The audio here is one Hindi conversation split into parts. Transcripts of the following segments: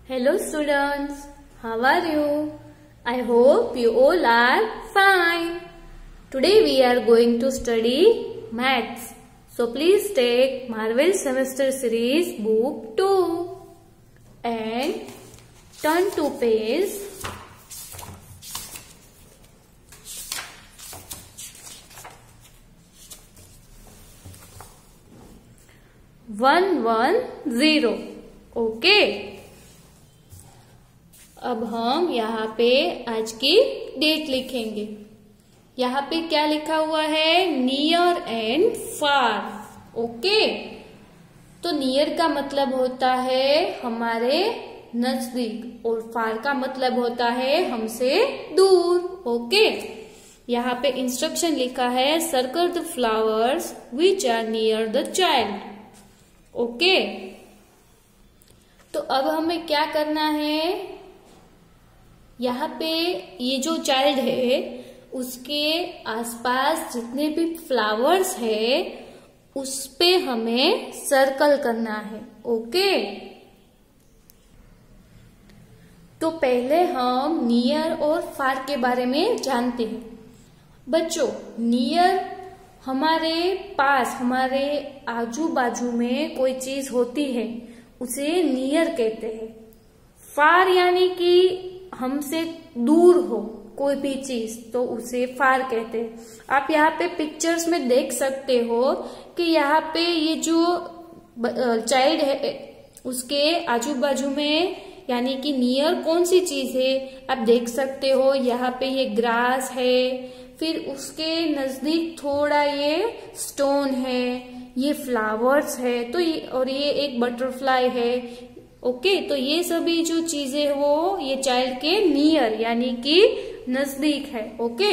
Hello students, how are you? I hope you all are fine. Today we are going to study maths. So please take Marvel Semester Series book 2 and turn to page 110. Okay, अब हम यहाँ पे आज की डेट लिखेंगे। यहाँ पे क्या लिखा हुआ है? Near and far. ओके, तो नियर का मतलब होता है हमारे नजदीक और फार का मतलब होता है हमसे दूर। ओके, यहाँ पे इंस्ट्रक्शन लिखा है circle the flowers which are near the child. Okay, तो अब हमें क्या करना है? यहाँ पे ये जो चाइल्ड है उसके आसपास जितने भी फ्लावर्स है उस पे हमें सर्कल करना है। ओके, तो पहले हम नियर और फार के बारे में जानते हैं। बच्चों, नियर हमारे पास, हमारे आजू बाजू में कोई चीज होती है उसे नियर कहते हैं। फार यानी कि हमसे दूर हो कोई भी चीज तो उसे फार कहते हैं। आप यहाँ पे पिक्चर्स में देख सकते हो कि यहाँ पे ये जो चाइल्ड है उसके आजू बाजू में यानी कि नियर कौन सी चीज है आप देख सकते हो। यहाँ पे ये ग्रास है, फिर उसके नजदीक थोड़ा ये स्टोन है, ये फ्लावर्स है, तो ये एक बटरफ्लाई है। ओके, तो ये सभी जो चीजें है वो ये चाइल्ड के नियर यानी कि नजदीक है। ओके,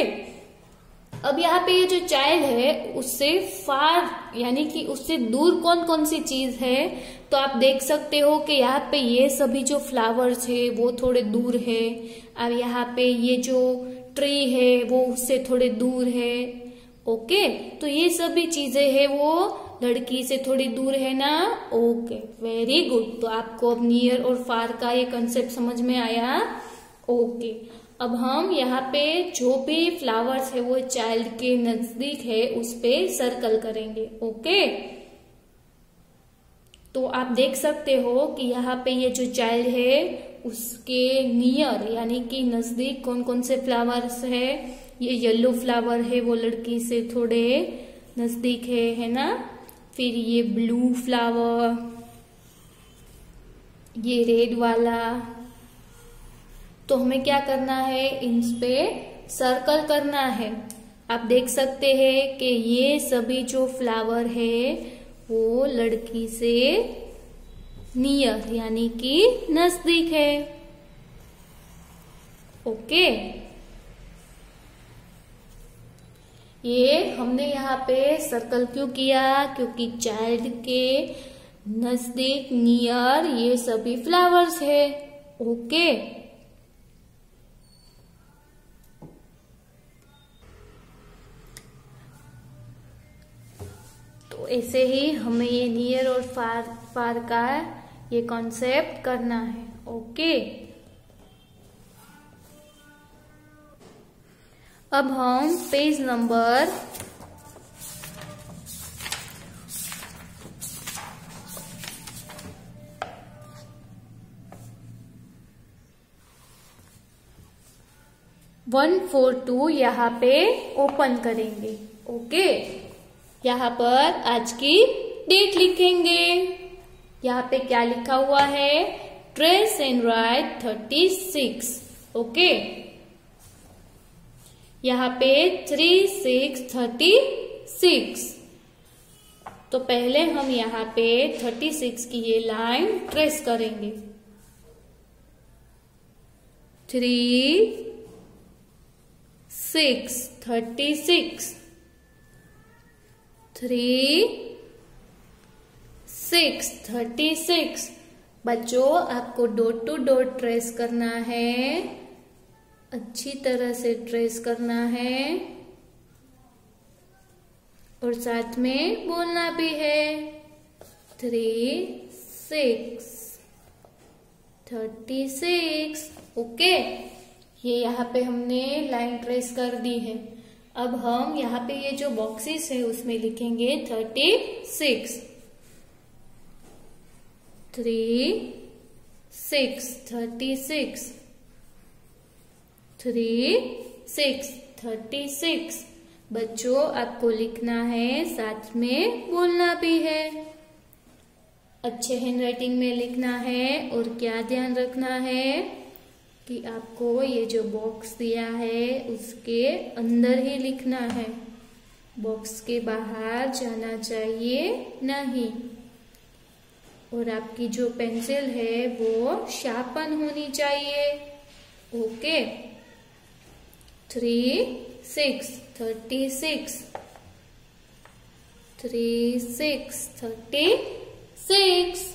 अब यहाँ पे ये जो चाइल्ड है उससे फार यानी कि उससे दूर कौन कौन सी चीज है, तो आप देख सकते हो कि यहाँ पे ये सभी जो फ्लावर्स है वो थोड़े दूर है। अब यहाँ पे ये जो ट्री है वो उससे थोड़े दूर है। ओके, तो ये सभी चीजें है वो लड़की से थोड़ी दूर है ना। Okay, very good. तो आपको अब नियर और फार का ये कंसेप्ट समझ में आया। ओके, अब हम यहाँ पे जो भी फ्लावर्स है वो चाइल्ड के नजदीक है उस पे सर्कल करेंगे। ओके, तो आप देख सकते हो कि यहाँ पे ये जो चाइल्ड है उसके नियर यानी कि नजदीक कौन कौन से फ्लावर्स है। ये येलो फ्लावर है वो लड़की से थोड़े नजदीक है ना। फिर ये ब्लू फ्लावर, ये रेड वाला। तो हमें क्या करना है? इन पे सर्कल करना है। आप देख सकते हैं कि ये सभी जो फ्लावर है वो लड़की से नियर यानी कि नजदीक है। ओके, ये हमने यहाँ पे सर्कल क्यों किया? क्योंकि चाइल्ड के नजदीक नियर ये सभी फ्लावर्स है। ओके, तो ऐसे ही हमें ये नियर और फार का ये कॉन्सेप्ट करना है। ओके, अब हम पेज नंबर 142 यहाँ पे ओपन करेंगे। ओके, यहाँ पर आज की डेट लिखेंगे। यहाँ पे क्या लिखा हुआ है? Trace and right 36। ओके, यहाँ पे 3636। तो पहले हम यहाँ पे 36 की ये लाइन ट्रेस करेंगे। 3 6 36 3 6 36। बच्चों, आपको डॉट टू डॉट ट्रेस करना है, अच्छी तरह से ट्रेस करना है और साथ में बोलना भी है। 3 6 36। ओके, ये यहाँ पे हमने लाइन ट्रेस कर दी है। अब हम यहाँ पे ये जो बॉक्सेस है उसमें लिखेंगे 36, 36, 36, 36, 36। बच्चों आपको लिखना है, साथ में बोलना भी है। अच्छे हैंडराइटिंग में लिखना है और क्या ध्यान रखना है कि आपको ये जो बॉक्स दिया है उसके अंदर ही लिखना है, बॉक्स के बाहर जाना चाहिए नहीं। और आपकी जो पेंसिल है वो शार्पन होनी चाहिए। ओके, 36, 36, 36, 36।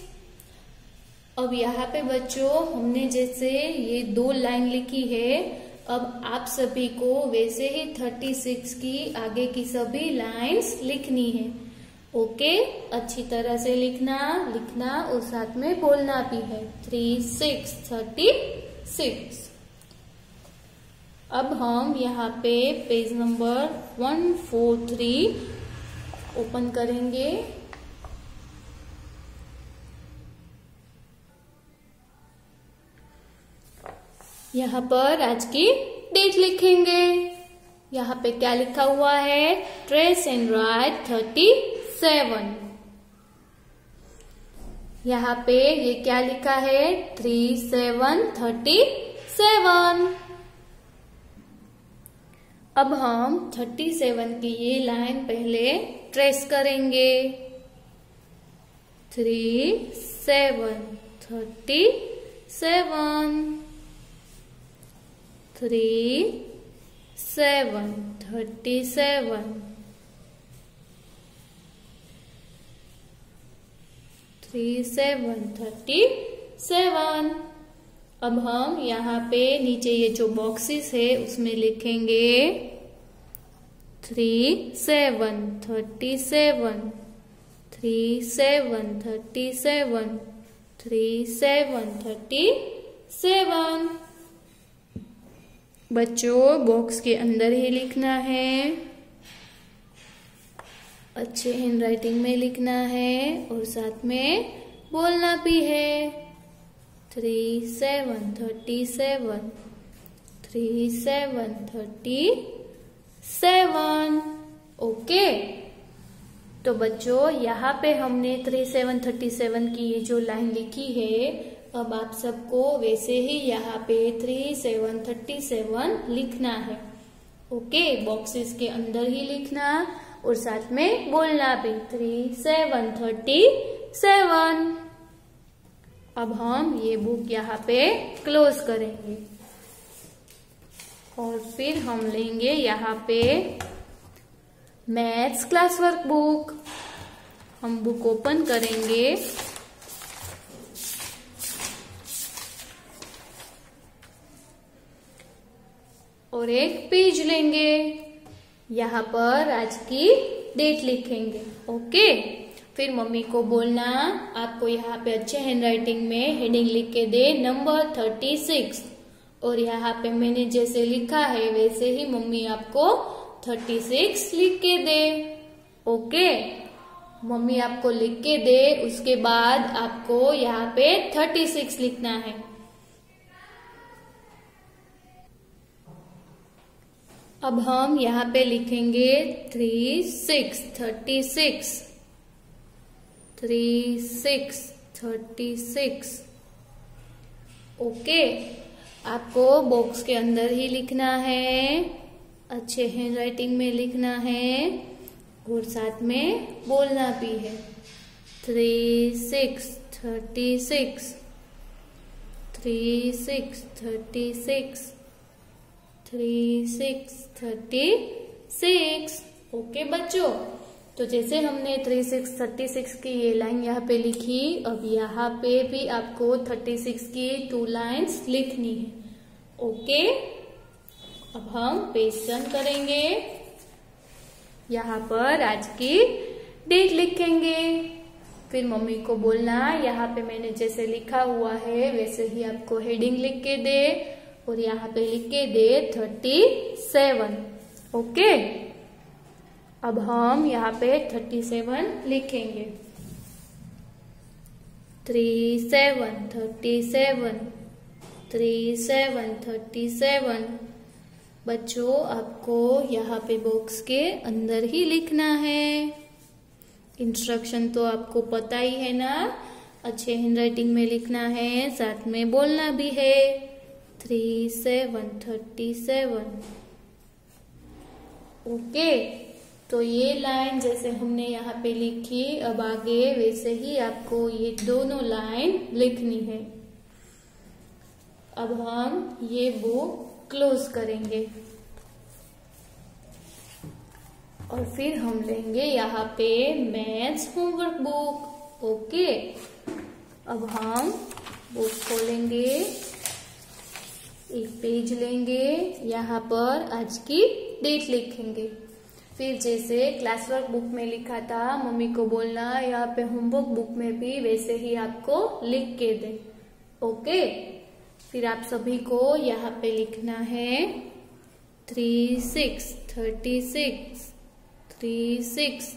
अब यहाँ पे बच्चों हमने जैसे ये 2 लाइन लिखी है, अब आप सभी को वैसे ही 36 की आगे की सभी लाइंस लिखनी है। ओके, अच्छी तरह से लिखना और साथ में बोलना भी है। 36, 36। अब हम यहाँ पे पेज नंबर 143 ओपन करेंगे। यहाँ पर आज की डेट लिखेंगे। यहाँ पे क्या लिखा हुआ है? Trace and right 37। यहाँ पे ये क्या लिखा है? 3737। अब हम 37 की ये लाइन पहले ट्रेस करेंगे। 37, 37, 37, 37, 37। अब हम यहाँ पे नीचे ये जो बॉक्सेस है उसमें लिखेंगे 37, 37, 37, 37, 37, 37। बच्चों बॉक्स के अंदर ही लिखना है, अच्छे हैंडराइटिंग में लिखना है और साथ में बोलना भी है। 37, 37, 37, 37। ओके, तो बच्चों यहाँ पे हमने 37, 37 की ये जो लाइन लिखी है, अब आप सबको वैसे ही यहाँ पे 37, 37 लिखना है। ओके, बॉक्सेस के अंदर ही लिखना और साथ में बोलना भी। 37, 37। अब हम ये बुक यहाँ पे क्लोज करेंगे और फिर हम लेंगे यहाँ पे मैथ्स क्लास वर्क बुक। हम बुक ओपन करेंगे और एक पेज लेंगे, यहाँ पर आज की डेट लिखेंगे। ओके, फिर मम्मी को बोलना आपको यहाँ पे अच्छे हैंडराइटिंग में हेडिंग लिख के दे नंबर 36, और यहाँ पे मैंने जैसे लिखा है वैसे ही मम्मी आपको 36 लिख के दे। ओके, मम्मी आपको लिख के दे, उसके बाद आपको यहाँ पे 36 लिखना है। अब हम यहाँ पे लिखेंगे 36, 36, 36, 36। ओके, आपको बॉक्स के अंदर ही लिखना है, अच्छे हैंडराइटिंग में लिखना है और साथ में बोलना भी है। 36, 36, 36, 36, 36, 36। ओके बच्चों, तो जैसे हमने 36, 36 की ये लाइन यहाँ पे लिखी, अब यहाँ पे भी आपको 36 की 2 लाइन्स लिखनी है। ओके, अब हम पेज टर्न करेंगे, यहाँ पर आज की डेट लिखेंगे फिर मम्मी को बोलना यहाँ पे मैंने जैसे लिखा हुआ है वैसे ही आपको हेडिंग लिख के दे और यहाँ पे लिख के दे 37। ओके, अब हम यहाँ पे 37 लिखेंगे। 37 बच्चों आपको यहाँ पे बॉक्स के अंदर ही लिखना है। इंस्ट्रक्शन तो आपको पता ही है ना, अच्छे हैंडराइटिंग में लिखना है, साथ में बोलना भी है। 37। ओके, तो ये लाइन जैसे हमने यहाँ पे लिखी, अब आगे वैसे ही आपको ये दोनों लाइन लिखनी है। अब हम ये बुक क्लोज करेंगे और फिर हम लेंगे यहाँ पे मैथ्स होमवर्क बुक। ओके, अब हम बुक खोलेंगे, एक पेज लेंगे, यहाँ पर आज की डेट लिखेंगे। फिर जैसे क्लास वर्क बुक में लिखा था, मम्मी को बोलना यहाँ पे होमवर्क बुक में भी वैसे ही आपको लिख के दे। ओके, फिर आप सभी को यहाँ पे लिखना है 36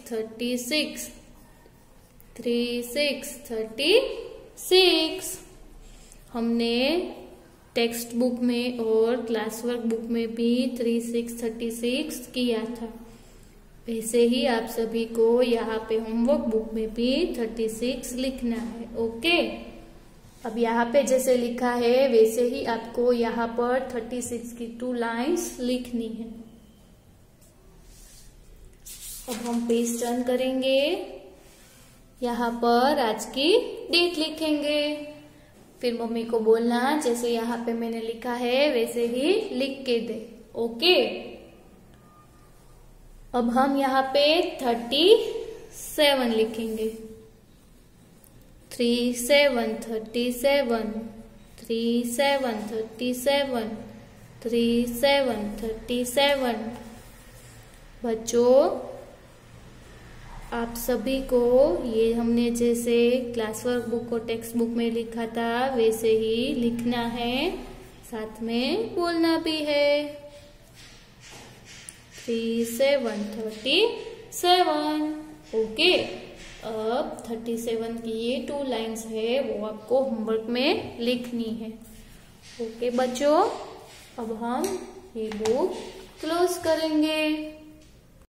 36। हमने टेक्स्ट बुक में और क्लास वर्क बुक में भी 36 किया था, वैसे ही आप सभी को यहाँ पे होमवर्क बुक में भी 36 लिखना है। ओके, अब यहाँ पे जैसे लिखा है वैसे ही आपको यहाँ पर 36 की 2 लाइन्स लिखनी है। अब हम पेज टर्न करेंगे, यहाँ पर आज की डेट लिखेंगे। फिर मम्मी को बोलना जैसे यहाँ पे मैंने लिखा है वैसे ही लिख के दे। ओके, अब हम यहाँ पे 37 लिखेंगे। 37 बच्चों आप सभी को ये हमने जैसे क्लास वर्क बुक और टेक्स्ट बुक में लिखा था वैसे ही लिखना है, साथ में बोलना भी है। 37 ओके, अब 37 की ये 2 लाइन्स है वो आपको होमवर्क में लिखनी है। ओके बच्चों, अब हम ये बुक क्लोज करेंगे।